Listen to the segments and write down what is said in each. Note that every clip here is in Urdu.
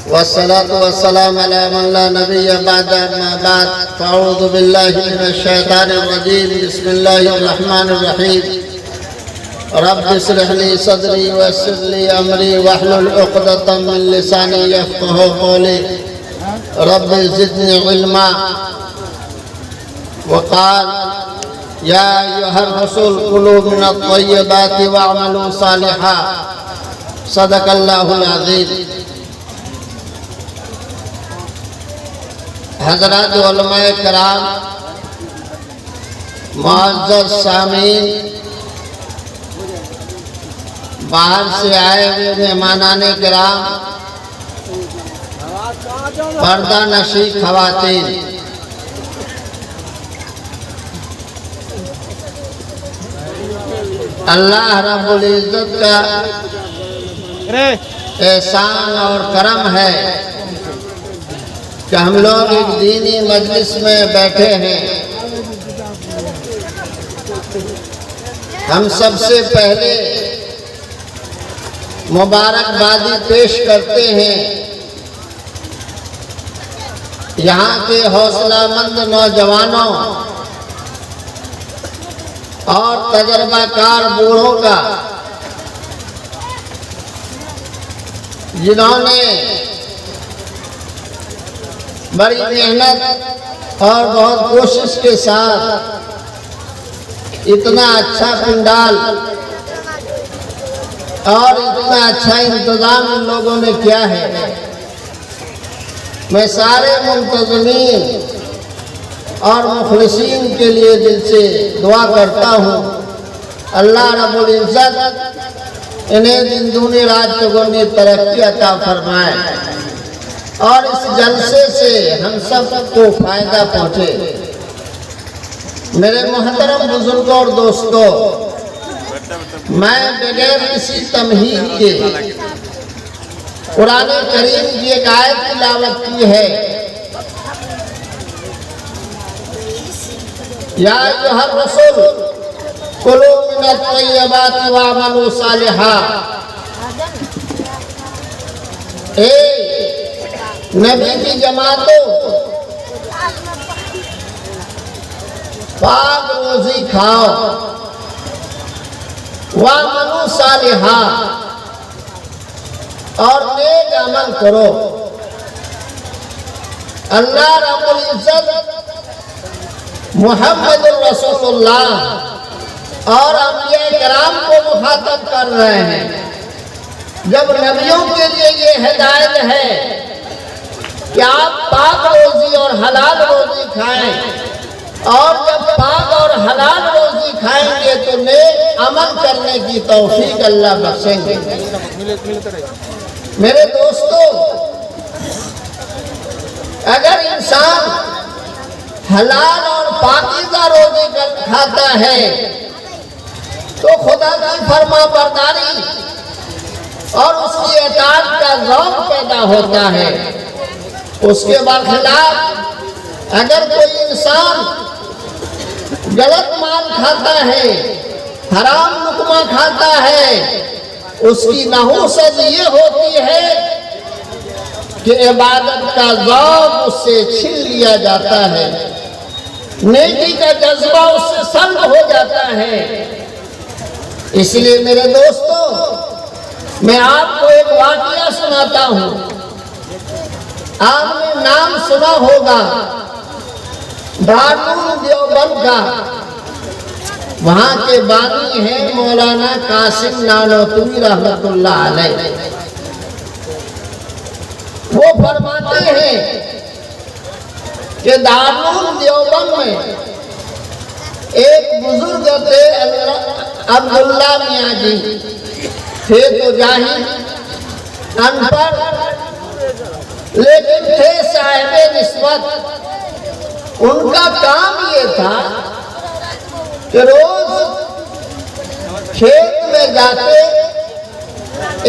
والصلاة والسلام على من لا نبي بعد أما بعد فأعوذ بالله من الشيطان الرجيم بسم الله الرحمن الرحيم رب اشرح لي صدري ويسر لي أمري واحلل عقدة من لساني يفقهوا قولي رب زدني علما وقال يا أيها الرسول كلوا من الطيبات واعملوا صالحا صدق الله العظيم حضرات علماء کرام معزز سامعین باہر سے آئے ہوئے مہمانان کرام پردہ نشی خواتین اللہ رب العزت کا احسان اور کرم ہے کہ ہم لوگ ایک دینی مجلس میں بیٹھے ہیں۔ ہم سب سے پہلے مبارکبادی پیش کرتے ہیں یہاں کے حوصلہ مند نوجوانوں اور تجربہ کار بوڑھوں کا، جنہوں نے بڑی محنت اور بہت کوشش کے ساتھ اتنا اچھا پنڈال اور اتنا اچھا انتظام ان لوگوں نے کیا ہے۔ میں سارے منتظمین اور مخلصین کے لیے دل سے دعا کرتا ہوں اللہ رب العزت انہیں دن دونی رات چگنی ترقی عطا فرمائے اور اس جلسے سے ہم سب کو فائدہ پہنچے۔ میرے محترم بزرگوں اور دوستوں، میں بغیر کسی تمہید کے قرآن کریم کی ایک آیت تلاوت کی ہے۔ یا ایھا الرسول کلوا من الطیبات واعملوا صالحا، اے نبی کی جماعتوں پاک روزی کھاؤ، واعملوا صالحا اور نیک عمل کرو۔ اللہ رب العزت محمد الرسول اللہ اور انبیاء کرام کو مخاطب کر رہے ہیں۔ جب نبیوں کے لیے یہ ہدایت ہے کہ آپ پاک روزی اور حلال روزی کھائیں، اور جب پاک اور حلال روزی کھائیں گے تو نیک عمل کرنے کی توفیق اللہ بخشیں گے۔ میرے دوستو، اگر انسان حلال اور پاکیزہ روزی کھاتا ہے تو خدا کی فرما برداری اور اس کی اطاعت کا ذوق پیدا ہوتا ہے۔ اس کے برخلاف اگر کوئی انسان غلط مال کھاتا ہے، حرام لقمہ کھاتا ہے، اس کی نحوست یہ ہوتی ہے کہ عبادت کا ذوق اس سے چھین لیا جاتا ہے، نیکی کا جذبہ اس سے سلب ہو جاتا ہے۔ اس لیے میرے دوستو، میں آپ کو ایک واقعہ سناتا ہوں۔ آپ نے نام سنا ہوگا دارالعلوم دیوبند کا۔ وہاں کے بانی ہیں مولانا قاسم نانوتوی رحمت اللہ علیہ۔ وہ فرماتے ہیں کہ دارالعلوم دیوبند میں ایک بزرگ تھے عبداللہ میاں جی، تھے تو جاہل، ان پڑھ، لیکن تھے صاحب نسبت۔ ان کا کام یہ تھا کہ روز کھیت میں جاتے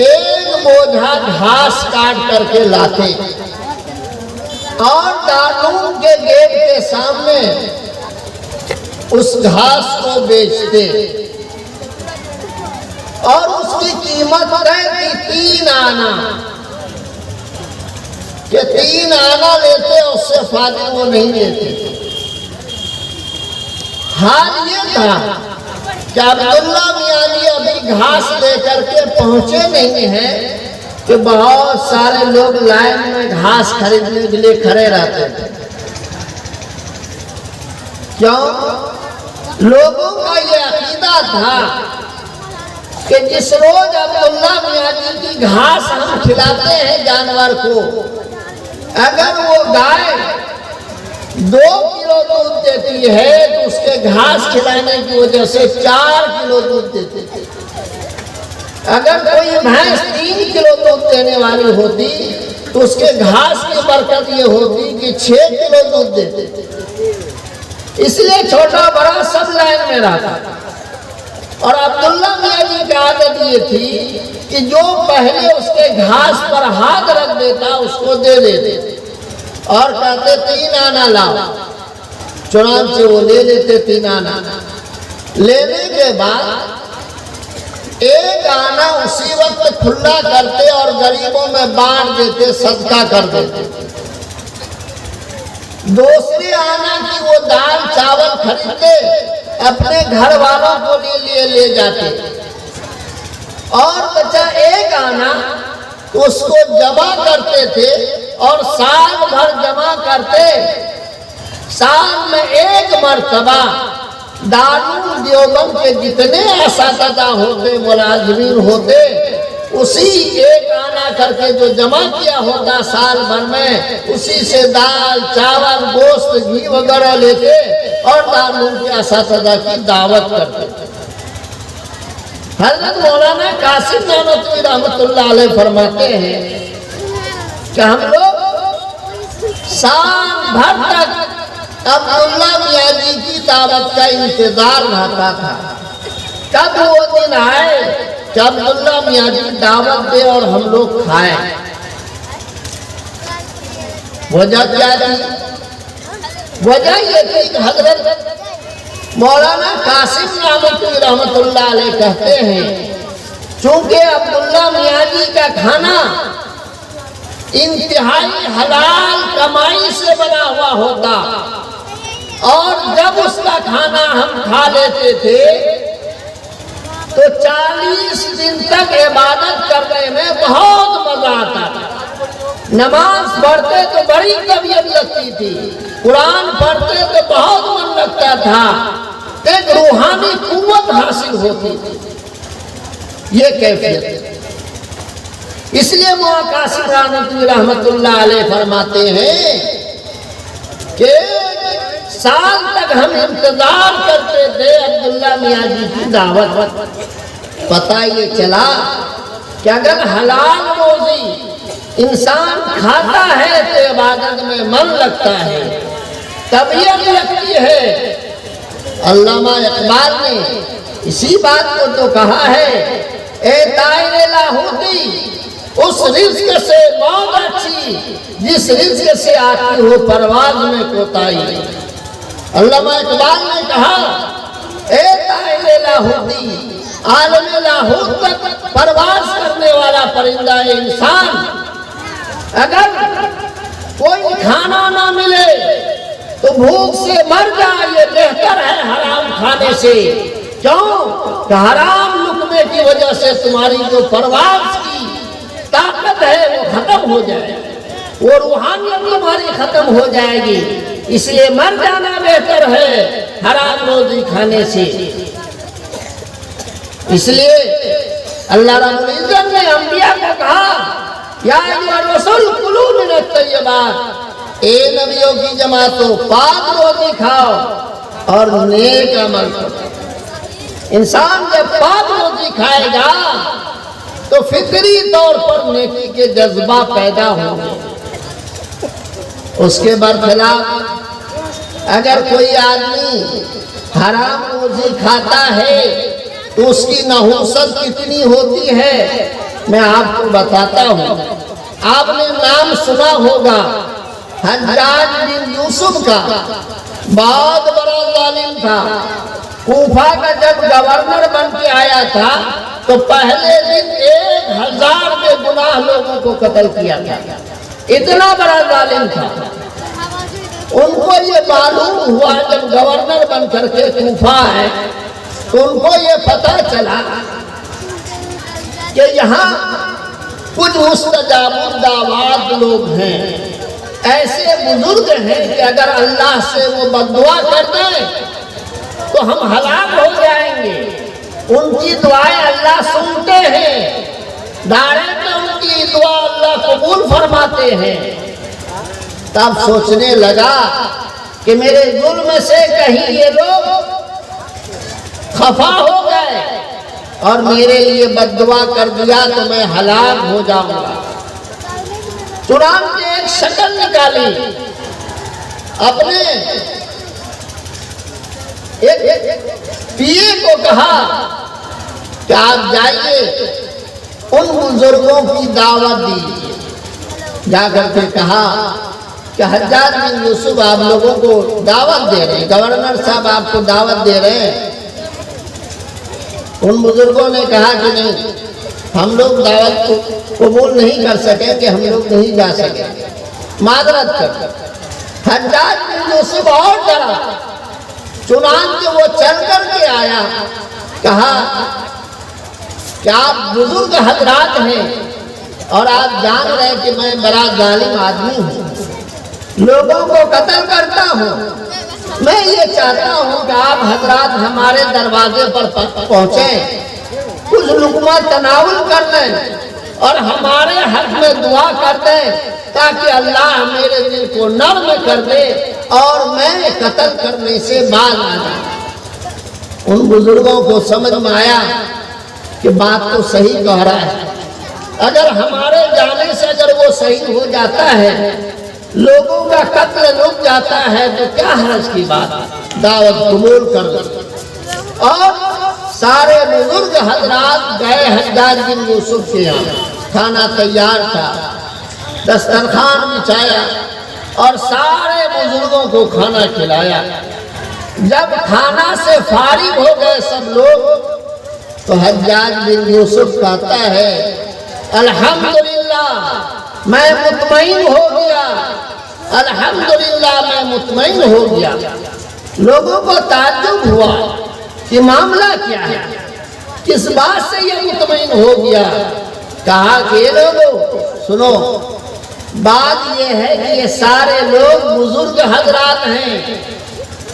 ایک بوجھا گھاس کاٹ کر کے لاتے اور دارالعلوم کے گیٹ کے سامنے اس گھاس کو بیچتے اور اس کی قیمت طے کی 3 آنا، کہ 3 آنا لیتے اس سے فاضل وہ نہیں لیتے۔ حال یہ تھا کہ عبداللہ میاں جی ابھی گھاس لے کر کے پہنچے نہیں ہیں کہ بہت سارے لوگ لائن میں گھاس خریدنے کے لیے کھڑے رہتے تھے۔ کیوں؟ لوگوں کا یہ عقیدہ تھا کہ جس روز عبداللہ میاں جی کی گھاس ہم کھلاتے ہیں جانور کو، اگر وہ گائے 2 کلو دودھ دیتی ہے تو اس کے گھاس کھلانے کی وجہ سے 4 کلو دودھ دیتے تھے۔ اگر کوئی بھینس 3 کلو دودھ دینے والی ہوتی تو اس کے گھاس کی برکت یہ ہوتی کہ 6 کلو دودھ دیتے تھے۔ اس لیے چھوٹا بڑا سب لائن میں رہتا تھا۔ اور عبداللہ میاں جی کی عادت یہ تھی کہ جو پہلے اس کے گھاس پر ہاتھ رکھ دیتا اس کو دے دیتے اور کہتے 3 آنا لاؤ۔ چنانچہ وہ لے لیتے 3 آنا۔ لینے کے بعد 1 آنا اسی وقت کھلا کرتے اور غریبوں میں بانٹ دیتے، صدقہ کر دیتے۔ دوسری آنا کی وہ دال چاول خریدتے، اپنے گھر والوں کو لیے لے جاتے، اور بچا 1 آنا اس کو جمع کرتے تھے اور سال بھر جمع کرتے۔ سال میں 1 مرتبہ دارالعلوم دیوبند کے جتنے اساتذہ ہوتے، ملازمین ہوتے، اسی 1 آنا کر کے جو جمع کیا ہوتا سال بھر میں، اسی سے دال چاول گوشت گھی وغیرہ لیتے اور دارالعلوم کے اساتذہ کی دعوت کرتے۔ حضرت مولانا قاسم نانوتوی رحمۃ اللہ علیہ فرماتے ہیں کہ ہم لوگ سال بھر تک عبداللہ میاں جی کی دعوت کا انتظار رہتا تھا، کب وہ دن آئے کہ عبداللہ میاں جی دعوت دے اور ہم لوگ کھائیں۔ وجہ کیا تھی؟ وجہ یہ تھی کہ حضرت مولانا قاسم نانوتوی رحمۃ اللہ علیہ کہتے ہیں چونکہ عبداللہ میاں جی کا کھانا انتہائی حلال کمائی سے بنا ہوا ہوتا، اور جب اس کا کھانا ہم کھا لیتے تھے تو 40 دن تک عبادت کرنے میں بہت مزہ آتا تھا۔ نماز پڑھتے تو بڑی طبیعت لگتی تھی، قرآن پڑھتے تو بہت من لگتا تھا، ایک روحانی قوت حاصل ہوتی تھی۔ یہ کیفیت، اس لیے مولانا قاسم نانوتوی رحمۃ اللہ علیہ فرماتے ہیں کہ سال تک ہم انتظار کرتے تھے عبداللہ میاں جی کی دعوت۔ پتہ یہ چلا کہ اگر حلال روزی انسان کھاتا ہے تو عبادت میں من لگتا ہے، طبیعت لگتی ہے۔ علامہ اقبال نے اسی بات کو تو کہا ہے، اے طائر لاہوتی اس رزق سے موت اچھی جس رزق سے آتی ہو پرواز میں کوتاہی۔ علامہ اقبال نے کہا، اے طائر لاہوتی، عالم لاہوت تک پرواز کرنے والا پرندہ انسان، اگر کوئی کھانا نہ ملے تو بھوک سے مر جائے، یہ بہتر ہے حرام کھانے سے۔ کیوں کہ حرام لقمے کی وجہ سے تمہاری جو پرواز کی طاقت ہے وہ ختم ہو جائے، وہ روحانیت تمہاری ختم ہو جائے گی، اس لیے مر جانا بہتر ہے حرام روزی کھانے سے۔ اس لیے اللہ رب العزت نے انبیاء کو کہا، یا ایھا الرسول کلوا من الطیبات، اے نبیوں کی جماعتوں پاک روزی کھاؤ اور نیک عمل کرو۔ انسان جب پاک روزی کھائے گا تو فطری طور پر نیکی کے جذبہ پیدا ہوں گے۔ اس کے برخلاف اگر کوئی آدمی حرام روزی کھاتا ہے تو اس کی نحوست کتنی ہوتی ہے میں آپ کو بتاتا ہوں۔ آپ نے نام سنا ہوگا حجاج بن یوسف کا، بہت بڑا ظالم تھا، کوفہ کا جب گورنر بن کے آیا تھا تو پہلے دن 1000 بے گناہ لوگوں کو قتل کیا گیا، اتنا بڑا ظالم تھا۔ ان کو یہ معلوم ہوا جب گورنر بن کر کے کوفہ ہے تو ان کو یہ پتہ چلا کہ یہاں کچھ مستجاب الدعوات لوگ ہیں، ایسے بزرگ ہیں کہ اگر اللہ سے وہ بددعا کر دیں تو ہم ہلاک ہو جائیں گے، ان کی دعائیں اللہ سنتے ہیں، ڈائریکٹ ان کی دعا اللہ قبول فرماتے ہیں۔ تب سوچنے لگا کہ میرے ظلم سے کہیں یہ لوگ خفا ہو گئے اور میرے لیے بددعا کر دیا تو میں ہلاک ہو جاؤں گا۔ چنانچہ ایک شکل نکالی، اپنے ایک پیے کو کہا کہ آپ جائیے ان بزرگوں کی دعوت دیجیے۔ جا کر کے کہا کہ حجاج بن یوسف آپ لوگوں کو دعوت دے رہے ہیں، گورنر صاحب آپ کو دعوت دے رہے ہیں۔ ان بزرگوں نے کہا کہ نہیں، ہم لوگ دعوت کو قبول نہیں کر سکیں کہ ہم لوگ نہیں جا سکیں، معذرت کر۔ حجاج بن یوسف اور ڈرا، چنانچہ وہ چل کر کے آیا، کہا کہ آپ بزرگ حضرات ہیں اور آپ جان رہے کہ میں بڑا ظالم آدمی ہوں، لوگوں کو قتل کرتا ہوں، میں یہ چاہتا ہوں کہ آپ حضرات ہمارے دروازے پر پہنچیں، کچھ لقمہ تناول کر دیں اور ہمارے حق میں دعا کر دیں تاکہ اللہ میرے دل کو نرم کر دے اور میں قتل کرنے سے باز آ جاؤں۔ ان بزرگوں کو سمجھ میں آیا کہ بات تو صحیح کہہ رہا ہے، اگر ہمارے جانے سے اگر وہ صحیح ہو جاتا ہے، لوگوں کا قتل رک جاتا ہے تو کیا حرج کی بات، دعوت قبول کر دو۔ اور سارے بزرگ حضرات گئے حجاج بن یوسف کے یہاں، کھانا تیار تھا، دسترخوان بچھایا اور سارے بزرگوں کو کھانا کھلایا۔ جب کھانا سے فارغ ہو گئے سب لوگ تو حجاج بن یوسف کہتا ہے الحمدللہ میں مطمئن ہو گیا، الحمدللہ میں مطمئن ہو گیا۔ لوگوں کو تعجب ہوا کہ معاملہ کیا ہے، کس بات سے یہ مطمئن ہو گیا؟ کہا کہ یہ لوگوں سنو، بات یہ ہے کہ یہ سارے لوگ بزرگ حضرات ہیں،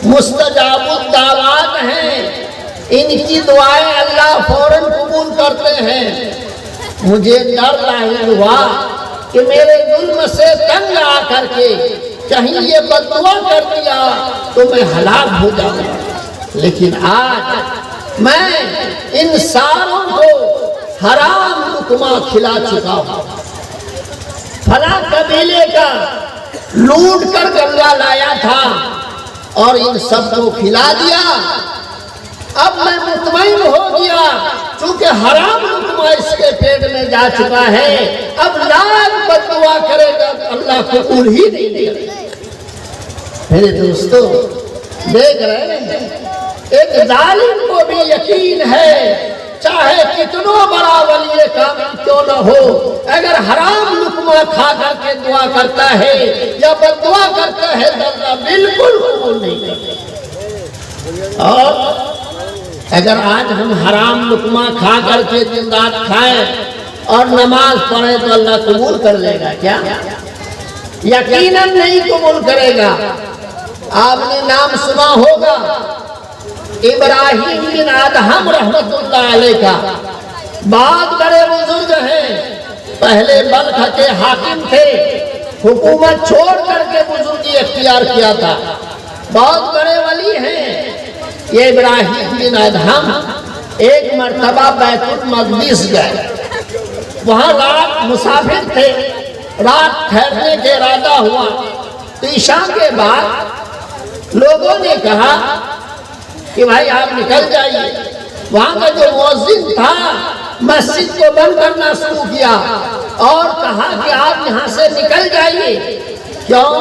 مستجاب الدعوات ہیں، ان کی دعائیں اللہ فوراً قبول کرتے ہیں۔ مجھے ڈر لاحق ہوا کہ میرے ظلم سے تنگ آ کر کے کہیں یہ بددعا کر دیا تو میں ہلاک ہو جاؤں گا، لیکن آج میں ان ساروں کو حرام لقمہ کھلا چکا ہوں، فلاں قبیلے کا لوٹ کر گنگا لایا تھا اور ان سب کو کھلا دیا، اب میں مطمئن ہو گیا چونکہ حرام لقمہ اس کے پیٹ میں جا چکا ہے، اب لاکھ بددعا کرے گا اللہ قبول ہی نہیں دے گا۔ میرے دوستو دیکھ رہے ہیں، ایک ظالم کو بھی یقین ہے چاہے کتنا بڑا ولی کامل کیوں نہ ہو، اگر حرام لقمہ کھا کر کے دعا کرتا ہے یا بددعا کرتا ہے تو اللہ بالکل قبول نہیں کرتا۔ اور اگر آج ہم حرام لقمہ کھا کر کے دن رات کھائیں اور نماز پڑھیں تو اللہ قبول کر لے گا کیا؟ یقیناً نہیں قبول کرے گا۔ آپ نے نام سنا ہوگا ابراہیم بن ادہم رحمت اللہ علیہ کا، بہت بڑے بزرگ ہیں، پہلے بلخ کے حاکم تھے، حکومت چھوڑ کر کے بزرگی اختیار کیا تھا، بہت بڑے ولی ہیں۔ یہ ابراہیم بن ادہم ایک مرتبہ بیت المقدس گئے، وہاں رات مسافر تھے، رات ٹھہرنے کے ارادہ ہوا تو عشاء کے بعد لوگوں نے کہا کہ بھائی آپ نکل جائیے۔ وہاں کا جو مؤذن تھا مسجد کو بند کرنا شروع کیا اور کہا کہ آپ یہاں سے نکل جائیے۔ کیوں؟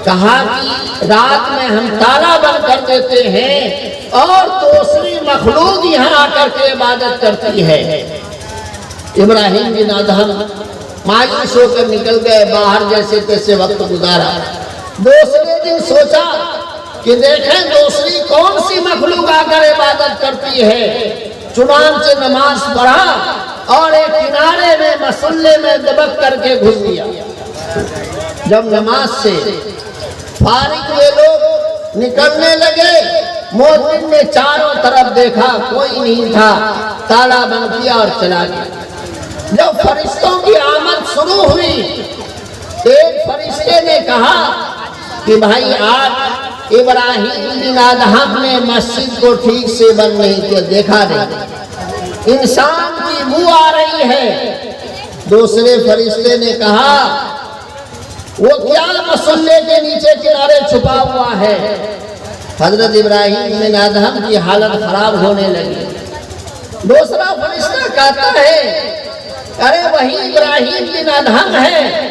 کہا کہ رات میں ہم تالا بند کر دیتے ہیں اور دوسری مخلوق یہاں آ کر کے عبادت کرتی ہے۔ ابراہیم بن ادہم مایوس ہو کر نکل گئے باہر، جیسے تیسے وقت گزارا۔ دوسرے دن سوچا کہ دیکھیں دوسری کون سی مخلوق آ کر عبادت کرتی ہے۔ چنانچہ نماز پڑھا اور ایک کنارے میں مسلے میں دبک کر کے گھس گیا۔ جب نماز سے فارغ ہوئے لوگ نکلنے لگے، مؤذن نے چاروں طرف دیکھا، کوئی نہیں تھا، تالا بند کیا اور چلا گیا۔ جب فرشتوں کی آمد شروع ہوئی، ایک فرشتے نے کہا کہ بھائی آج ابراہیم بن ادہم نے مسجد کو ٹھیک سے بند نہیں کیا، دیکھا نہیں، انسان کی بو آ رہی ہے۔ دوسرے فرشتے نے کہا وہ کیا مسلے کے نیچے کنارے چھپا ہوا ہے؟ حضرت ابراہیم بن ادہم کی حالت خراب ہونے لگی۔ دوسرا فرشتہ کہتا ہے ارے وہی ابراہیم بن ادہم ہے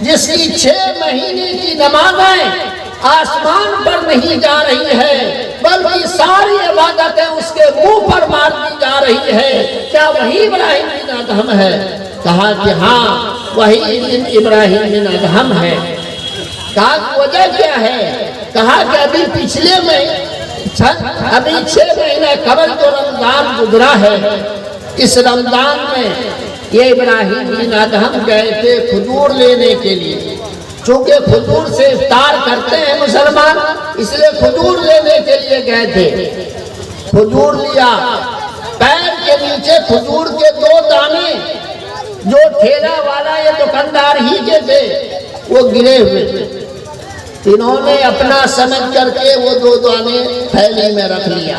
جس کی 6 مہینے کی نمازیں آسمان پر نہیں جا رہی ہے، بلکہ ساری عبادتیں اس کے منہ پر مار دی جا رہی ہے، کیا وہی ابراہیم بن ادہم ہے؟ کہا کہ ہاں وہی ابراہیم بن ادہم ہے۔ کہا کہ وجہ کیا ہے؟ کہا کہ ابھی پچھلے میں 6 مہینہ قبل جو رمضان گزرا ہے، اس رمضان میں یہ ابراہیم بن ادہم گئے تھے کھجور لینے کے لیے، چونکہ کھجور سے افطار کرتے ہیں مسلمان، اس لیے کھجور لینے کے لیے گئے تھے۔ کھجور لیا، پیر کے نیچے کھجور کے 2 دانے جو ٹھیلا والا یا دکاندار ہی کے تھے وہ گرے ہوئے تھے۔ انہوں نے اپنا سمجھ کر کے وہ 2 دانے تھیلی میں رکھ لیا،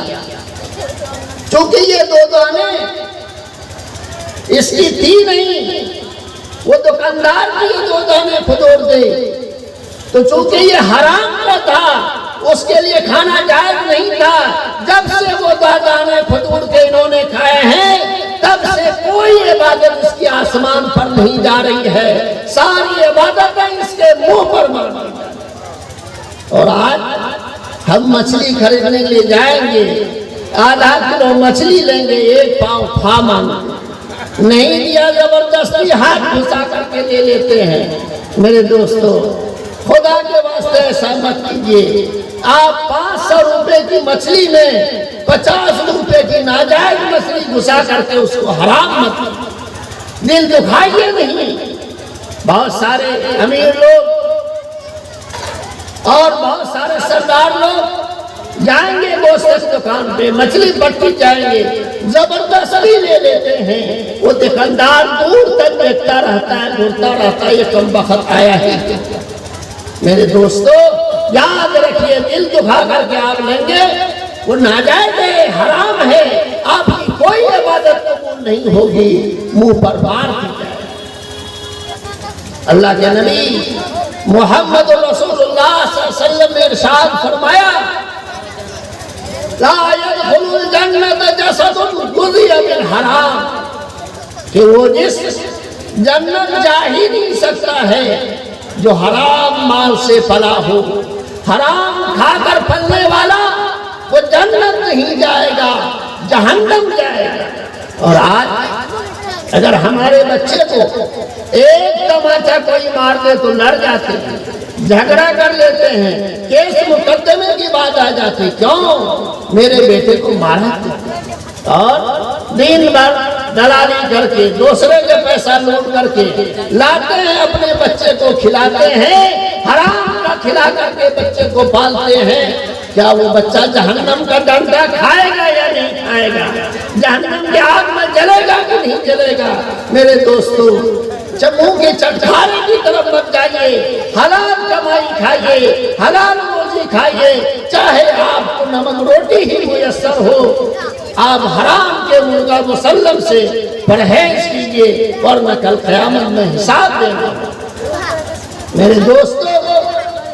چونکہ یہ 2 دانے اس کی تھی نہیں، وہ دکاندار کی 2 دانے کھجور دے، تو چونکہ یہ حرام کا تھا اس کے لیے کھانا جائز نہیں تھا۔ جب سے وہ 2 دانے کھجور کے انہوں نے کھائے ہیں تب سے کوئی عبادت اس کی آسمان پر نہیں جا رہی ہے، ساری عبادتیں اس کے منہ پر مار دی۔ اور آج ہم مچھلی خریدنے کے لیے جائیں گے، آدھا کلو مچھلی لیں گے، 1 پاؤ کھا مانگا نہیں دیا، زبردستی ہاتھ گھسا کر کے لے لیتے ہیں۔ میرے دوستو خدا کے واسطے ایسا مت کیجیے۔ آپ 500 روپے کی مچھلی میں 50 روپے کی ناجائز مچھلی گھسا کر کے اس کو حرام مت، دل دکھائیے نہیں۔ بہت سارے امیر لوگ اور بہت سارے سردار لوگ جائیں گے گوشت کی دکان پہ، مچھلی پٹی جائیں گے، زبردستی لے لیتے ہیں۔ وہ دکاندار دور تک دیکھتا رہتا ہے، گھورتا رہتا ہے، یہ کم بخت آیا ہے۔ میرے دوستو یاد رکھیے، دل دکھا کر کے آپ لیں گے وہ ناجائز ہے، حرام ہے، آپ کی کوئی عبادت قبول نہیں ہوگی، منہ پر مار دی جائے۔ اللہ کے نبی محمد رسول اللہ صلی اللہ علیہ وسلم نے ارشاد فرمایا لا يدخل الجنت جسد غذي بالحرام، کہ وہ جس جنت جا ہی نہیں سکتا ہے جو حرام مال سے پلا ہو، حرام کھا کر پلنے والا وہ جنت نہیں جائے گا، جہنم جائے گا۔ اور آج اگر ہمارے بچے کو ایک تماچا کوئی مار دے تو لڑ جاتے ہیں، جھگڑا کر لیتے ہیں، کیس مقدمے کی بات آ جاتی، کیوں میرے بیٹے کو مارا تھا؟ اور دن بھر دلالی کر کے دوسرے کے پیسہ لوٹ کر کے لاتے ہیں، اپنے بچے کو کھلاتے ہیں، حرام کا کھلا کر کے بچے کو پالتے ہیں۔ کیا وہ بچہ جہنم کا ڈنڈا کھائے گا یا نہیں کھائے گا؟ جہنم کی آگ میں جلے گا کہ نہیں جلے گا؟ میرے دوستو چمو کے چٹکارے کی طرف مت جائیے، حلال کمائی کھائیے، حلال روزی کھائیے، چاہے آپ کو نمک روٹی ہی میسر ہو، آپ حرام کے مرغا مسلم سے پرہیز کیجیے، ورنہ کل قیامت میں حساب دینا۔ میرے دوستو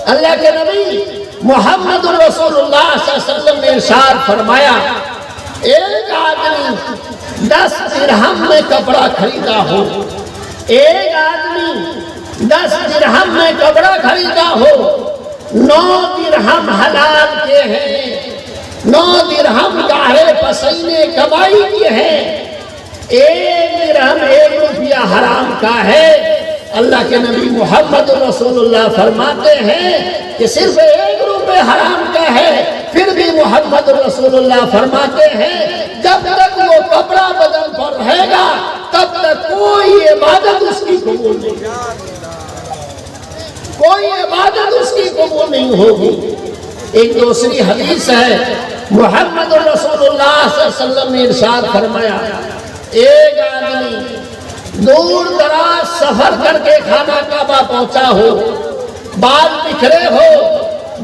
اللہ کے نبی محمد رسول اللہ صلی اللہ علیہ وسلم نے ارشاد فرمایا ایک آدمی 10 درہم میں کپڑا خریدا ہو، ایک آدمی 10 درہم میں کپڑا خریدا ہو 9 درہم حلال کے ہیں، 9 درہم گاہے پسینے کمائی کے ہیں، 1 درہم 1 روپیہ حرام کا ہے۔ اللہ کے نبی محمد رسول اللہ فرماتے ہیں کہ صرف 1 روپے حرام کا ہے، پھر بھی محمد رسول اللہ فرماتے ہیں جب تک وہ کپڑا بدن پر رہے گا تب تک کوئی عبادت اس کی قبول نہیں، کوئی عبادت اس کی قبول نہیں ہوگی۔ ایک دوسری حدیث ہے، محمد رسول اللہ صلی اللہ علیہ وسلم نے ارشاد فرمایا، ایک آدمی دور دراز سفر کر کے خانہ کعبہ پہنچا ہو، بال بکھرے ہو،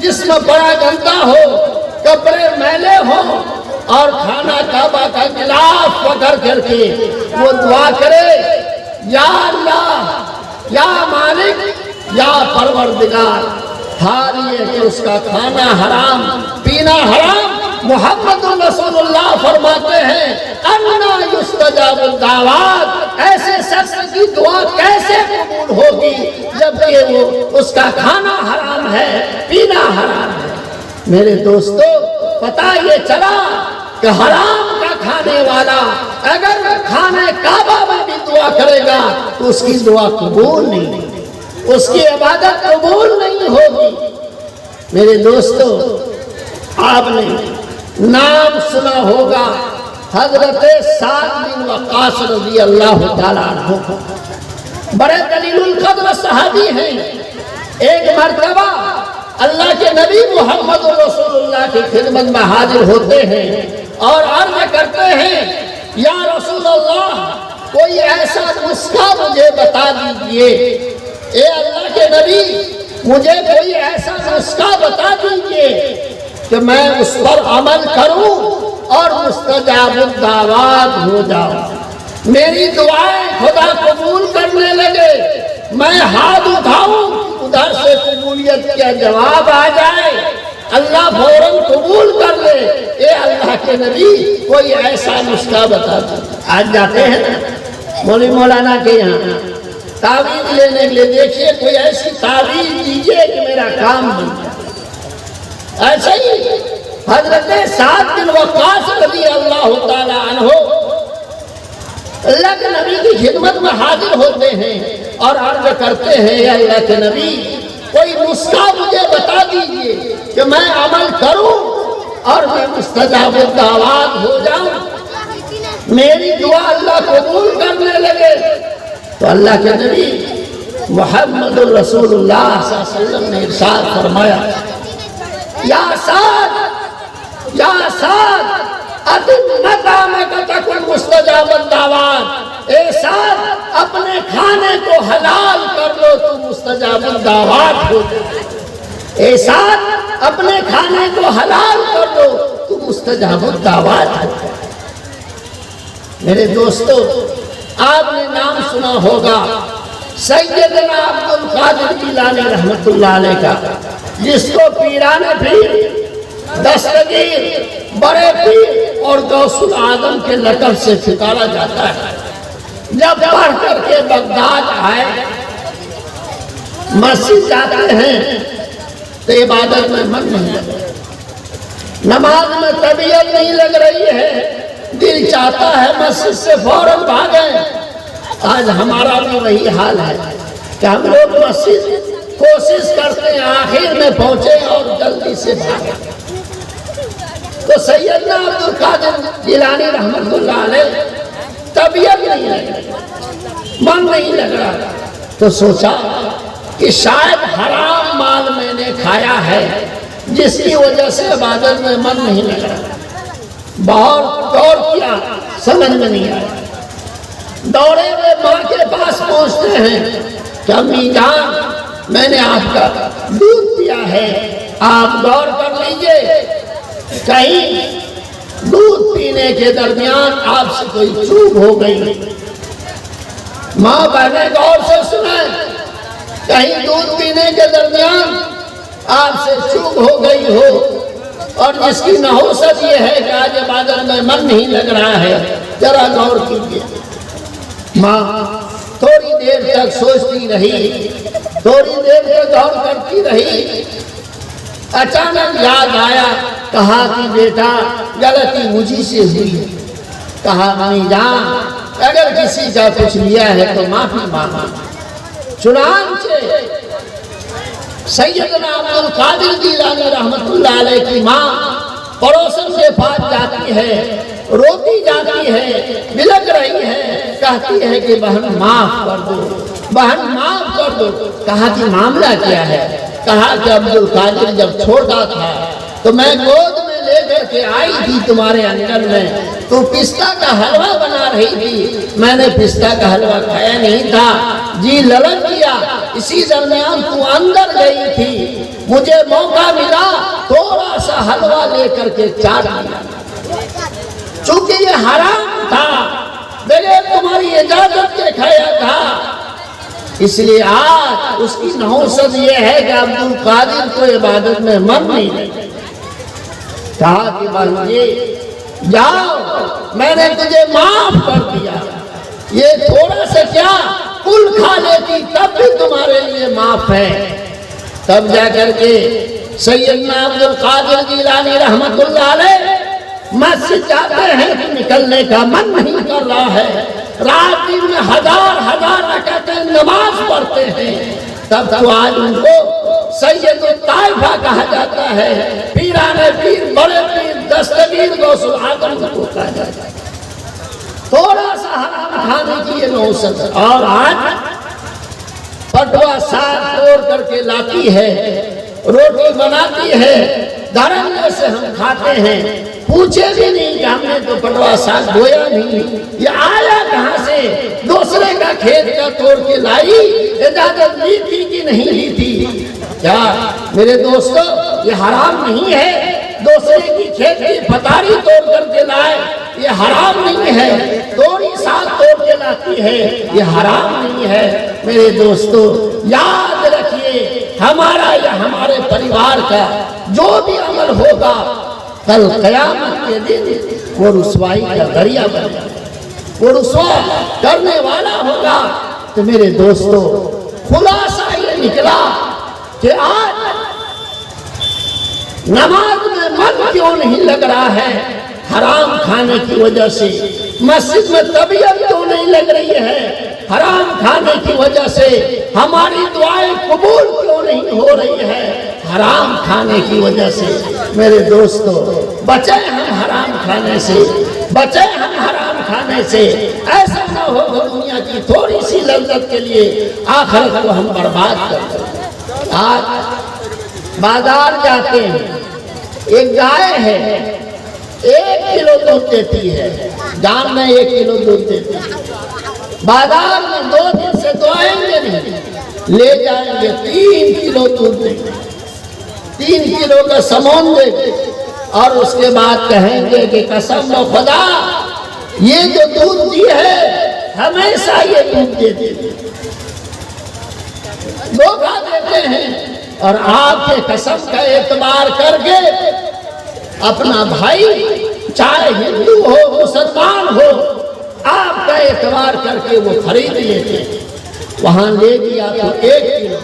جسم بڑا گندا ہو، کپڑے میلے ہوں، اور خانہ کعبہ کا غلاف پکڑ کر کے وہ دعا کرے، یا اللہ، یا مالک، یا پروردگار، حال یہ کہ اس کا کھانا حرام، پینا حرام، محمد رسول اللہ فرماتے ہیں انا یستجاب الدعوات، ایسے شخص کی دعا کیسے قبول ہوگی جبکہ وہ اس کا کھانا حرام ہے، پینا حرام ہے۔ میرے دوستو، پتہ یہ چلا کہ حرام کا کھانے والا اگر کھانے کعبہ میں بھی دعا کرے گا تو اس کی دعا قبول نہیں، اس کی عبادت قبول نہیں ہوگی۔ میرے دوستو، آپ نے نام سنا ہوگا حضرت سعد بن وقاص رضی اللہ تعالیٰ عنہ، بڑے جلیل القدر صحابی ہیں۔ ایک مرتبہ اللہ کے نبی محمد رسول اللہ کی خدمت میں حاضر ہوتے ہیں اور عرض کرتے ہیں، یا رسول اللہ، کوئی ایسا نسخہ مجھے بتا دیجئے، اے اللہ کے نبی، مجھے کوئی ایسا نسخہ بتا دیجئے کہ میں اس پر عمل کروں اور مستجاب الدعوات ہو جاؤں، میری دعائیں خدا قبول کرنے لگے، میں ہاتھ اٹھاؤں ادھر سے قبولیت کا جواب آ جائے، اللہ فوراً قبول کر لے۔ اے اللہ کے نبی، کوئی ایسا نسخہ بتا دو۔ آج جاتے ہیں مولوی مولانا کے یہاں تعویذ لینے کے لیے، دیکھیے کوئی ایسی تعویذ دیجئے کہ میرا کام بن جائے۔ ایسا ہی حضرت سعد بن وقاص رضی اللہ تعالیٰ عنہ اللہ کے نبی کی خدمت میں حاضر ہوتے ہیں اور عرض کرتے ہیں، اے اللہ کے نبی، کوئی نسخہ مجھے بتا دیجئے کہ میں عمل کروں اور میں مستجاب الدعوات ہو جاؤں، میری دعا اللہ قبول کرنے لگے۔ تو اللہ کے نبی محمد رسول اللہ صلی اللہ علیہ وسلم نے ارشاد فرمایا، یا سعد، یا سعد، اتم مطعمک تکن مستجاب الدعوات، اے سعد، اپنے کھانے کو حلال کر لو تو مستجاب الدعوات ہو جائے، اے سعد، اپنے کھانے کو حلال کر لو تو مستجاب الدعوات ہو جائے۔ میرے دوستو، آپ نے نام سنا ہوگا سیدنا عبد القادر جیلانی رحمت اللہ علیہ کا، جس کو پیران پیر، دستگیر، بڑے پیر اور غوث العظم کے لقب سے پکارا جاتا ہے۔ جب پڑھ کر کے بغداد آئے، مسجد جاتے ہیں تو عبادت میں من نہیں لگ رہا، نماز میں طبیعت نہیں لگ رہی ہے، دل چاہتا ہے مسجد سے فوراً بھاگیں۔ آج ہمارا بھی وہی حال ہے کہ ہم لوگ مسجد کوشش کرتے ہیں آخر میں پہنچے اور جلدی سے بھاگیں۔ تو سیدنا عبد القادر جیلانی رحمت اللہ علیہ طبیعت نہیں لگ رہی، من نہیں لگ رہا، تو سوچا کہ شاید حرام مال میں نے کھایا ہے جس کی وجہ سے عبادت میں من نہیں لگ رہا۔ بہت دور کیا، سمجھ میں نہیں آیا، دوڑے میں ماں کے پاس پہنچتے ہیں کہ امی جان، میں نے آپ کا دودھ پیا ہے، آپ غور کر لیجئے، کہیں دودھ پینے کے درمیان آپ سے کوئی چوک ہو گئی۔ ماں بہنیں غور سے سنیں، کہیں دودھ پینے کے درمیان آپ سے چوک ہو گئی ہو، اور جس کی نحوست یہ ہے کہ آج عبادت میں من نہیں لگ رہا ہے، ذرا غور کیجئے۔ ماں تھوڑی دیر تک سوچتی رہی، تھوڑی دیر تک غور کرتی رہی، اچانک یاد آیا، کہا کہ بیٹا غلطی مجھی سے ہوئی ہے۔ کہا امی جان اگر کسی کا کچھ لیا ہے تو معافی مانگا۔ چنانچہ سیدنا عبد القادر جیلانی رحمت اللہ علیہ کی ماں پڑوسن کے پاس جاتی ہے، روتی جاتی ہے، بلک رہی ہے، کہتی ہے کہ بہن معاف کر دو، بہن معاف کر دو۔ کہا کہ معاملہ کیا ہے؟ کہا کہ عبد القادر جب چھوٹا تھا تو میں گود میں لے کر کے آئی تھی تمہارے آنگن میں، تو پستہ کا حلوہ بنا رہی تھی، میں نے پستہ کا حلوہ کھایا نہیں تھا، جی للک کیا، اسی درمیان تو اندر گئی تھی، مجھے موقع ملا تھوڑا سا حلوہ لے کر کے چاٹ لیا، چونکہ یہ حرام تھا، بغیر تمہاری اجازت کے کھایا تھا، اس لیے آج اس کی نحوست یہ ہے کہ عبد القادر کو عبادت میں من نہیں۔ کہا کہ بہن جی جاؤ، میں نے تجھے معاف کر دیا، یہ تھوڑا سا کیا کل کھا لیتی تب بھی تمہارے لیے معاف ہے۔ تب جا کر کے سیدنا عبد القادر جیلانی رحمت اللہ علیہ مسجد جاتے ہیں تو نکلنے کا من نہیں کر رہا ہے، رات دن میں ہزار رکعتیں نماز پڑھتے ہیں، تب تو آج ان کو سید الطائفہ کہا جاتا ہے، پیران پیر، بڑے پیر، دستگیر غوث العظم کو کہا جاتا ہے۔ تھوڑا سا حرام کھانے کی یہ نحوست، اور آج پٹوا ساگ توڑ کر کے لاتی ہے، روٹی بناتی ہے، دھرنے سے ہم کھاتے ہیں، پوچھے بھی نہیں کہ ہم نے تو پٹوا ساگ بویا نہیں، یہ آیا کہاں سے؟ دوسرے کا کھیت کا توڑ کے لائی، اجازت لی تھی کہ نہیں لی تھی؟ کیا میرے دوستو یہ حرام نہیں ہے؟ دوسرے کی کھیت کی پتاری توڑ کر کے لائے، یہ حرام نہیں ہے؟ توڑی ساگ توڑ کے لاتی ہے، یہ حرام نہیں ہے؟ میرے دوستو یاد رکھیے، ہمارا یا ہمارے پریوار کا جو بھی عمل ہوگا کل قیامت کے دن وہ رسوائی کا ذریعہ بن جائے گا، وہ رسوا کرنے والا ہوگا۔ تو میرے دوستو خلاصہ یہ نکلا کہ آج نماز میں من کیوں نہیں لگ رہا ہے؟ حرام کھانے کی وجہ سے۔ مسجد میں طبیعت کیوں نہیں لگ رہی ہے؟ حرام کھانے کی وجہ سے۔ ہماری دعائیں قبول کیوں نہیں ہو رہی ہے؟ حرام کھانے کی وجہ سے۔ میرے دوستو بچیں ہم حرام کھانے سے، بچیں ہم حرام کھانے سے۔ ایسا نہ ہو کہ دنیا کی تھوڑی سی لذت کے لیے آخرت کو ہم برباد کر دیں۔ آج بازار جاتے ہیں، ایک گائے ہے، 1 کلو دودھ دیتی ہے، جان میں 1 کلو دودھ دیتی ہے، بازار میں 2 دن سے دعائیں گے نہیں، لے جائیں گے 3 کلو دودھ دیں گے، 3 کلو کا سمون دیں گے، اور اس کے بعد کہیں گے کہ قسم خدا یہ جو دودھ دی ہے ہمیشہ یہ دودھ دیتے ہیں، دھوکہ دیتے ہیں، اور آپ کے قسم کا اعتبار کر کے اپنا بھائی چاہے ہندو ہو مسلمان ہو آپ کا اعتبار کر کے وہ خرید لیتے ہیں۔ وہاں لے دیا تو 1 کلو،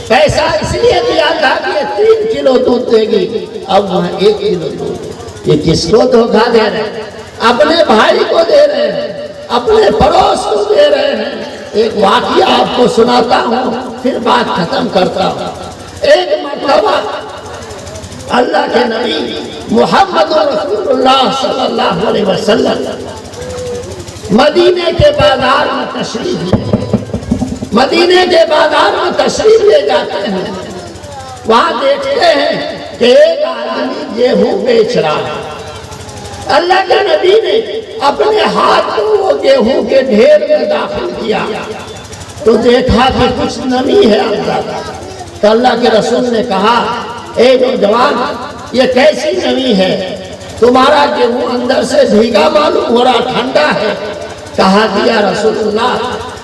پیسہ اس لیے دیا تھا کہ یہ 3 کلو دودھ دے گی، اب وہاں 1 کلو دودھ۔ یہ کس کو دھوکہ دے رہے ہیں؟ اپنے بھائی کو دے رہے ہیں، اپنے پڑوس کو دے رہے ہیں۔ ایک واقعہ آپ کو سناتا ہوں پھر بات ختم کرتا ہوں۔ ایک مرتبہ اللہ کے نبی محمد رسول اللہ صلی اللہ علیہ وسلم مدینے کے بازار میں تشریف لے جاتے ہیں، وہاں دیکھتے ہیں کہ ایک آدمی گیہوں بیچ رہا ہے۔ اللہ کے نبی نے اپنے ہاتھ کو وہ گیہوں کے ڈھیر میں داخل کیا تو دیکھا کہ کچھ نمی ہے اندر، تو اللہ کے رسول نے کہا اے نوجوان یہ کیسی نمی ہے؟ تمہارا گیہوں اندر سے بھیگا معلوم ہو رہا، ٹھنڈا ہے۔ کہا کہ یا رسول اللہ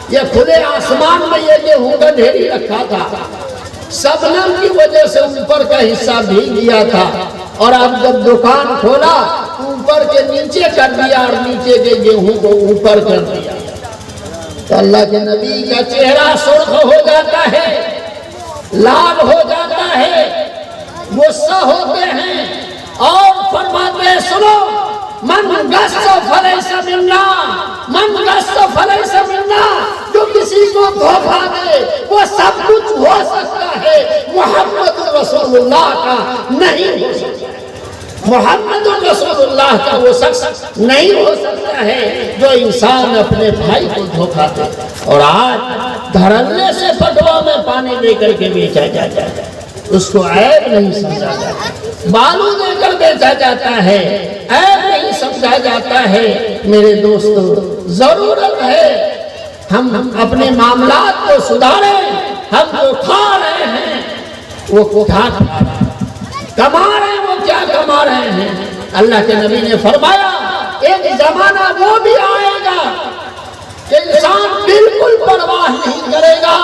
یہ کھلے آسمان میں یہ گیہوں کا ڈھیری رکھا تھا، شبنم کی وجہ سے اوپر کا حصہ بھیگ گیا تھا، اور اب جب دکان کھولا تو اوپر کے نیچے کر دیا اور نیچے کے گیہوں کو اوپر کر دیا۔ تو اللہ کے نبی کا چہرہ سرخ ہو جاتا ہے، لال ہو جاتا ہے، غصہ ہوتے ہیں اور فرماتے ہیں سنو من غص فلیس منا، من غص فلیس منا، جو کسی کو دھوکہ دے وہ سب کچھ ہو سکتا ہے، محمد رسول اللہ کا نہیں ہو سکتا، محمد رسول اللہ کا وہ شخص نہیں ہو سکتا ہے جو انسان اپنے بھائی کو دھوکہ دے۔ اور آج دھڑلے سے پٹوا میں پانی دے کر کے بیچا جاتا ہے، اس کو عیب نہیں سمجھا جاتا، بالو دے کر بیچا جاتا ہے، عیب نہیں سمجھا جاتا ہے۔ میرے دوستو ضرورت ہے ہم اپنے معاملات کو سدھاریں۔ ہم جو کھا رہے ہیں وہ کیا کما رہے ہیں، وہ کیا کما رہے ہیں؟ اللہ کے نبی نے فرمایا ایک زمانہ وہ بھی آئے گا کہ انسان بالکل پرواہ نہیں کرے گا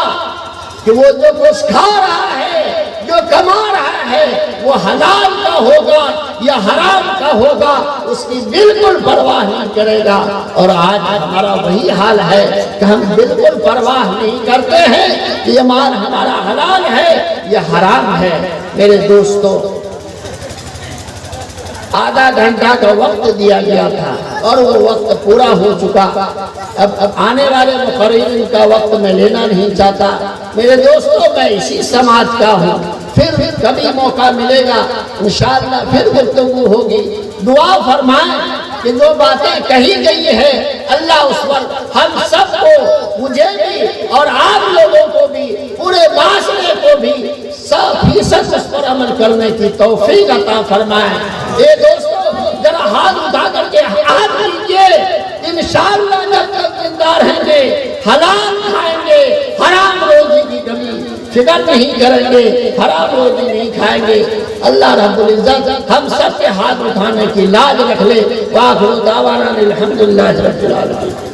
کہ وہ جو کچھ کھا رہا ہے، جو کما رہا ہے، وہ حلال کا ہوگا یا حرام کا ہوگا، اس کی بالکل پرواہ نہیں کرے گا۔ اور آج ہمارا وہی حال ہے کہ ہم بالکل پرواہ نہیں کرتے ہیں کہ یہ مال ہمارا حلال ہے یا حرام ہے۔ میرے دوستو آدھا گھنٹہ کا وقت دیا گیا تھا اور وہ وقت پورا ہو چکا۔ اب آنے والے مقررین کا وقت میں لینا نہیں چاہتا۔ میرے دوستو میں اسی سماج کا ہوں، پھر کبھی موقع ملے گا انشاءاللہ پھر گفتگو ہوگی۔ دعا فرمائیں کہ جو باتیں کہی گئی ہے اللہ اس پر ہم سب کو، مجھے بھی اور آپ لوگوں کو بھی، پورے معاشرے کو بھی 100% اس پر عمل کرنے کی توفیق عطا فرمائیں۔ اے دوستو ذرا ہاتھ اٹھا کر کے ہاتھ لیجئے، انشاءاللہ جب تک زندہ رہیں گے حلال کھائیں گے، حرام روزی کی کبھی فکر نہیں کریں گے، حرام روزی نہیں کھائیں گے۔ اللہ رب العزت ہم سب کے ہاتھ اٹھانے کی لاج رکھ لے۔ وآخر دعوانا الحمدللہ رب العالمین۔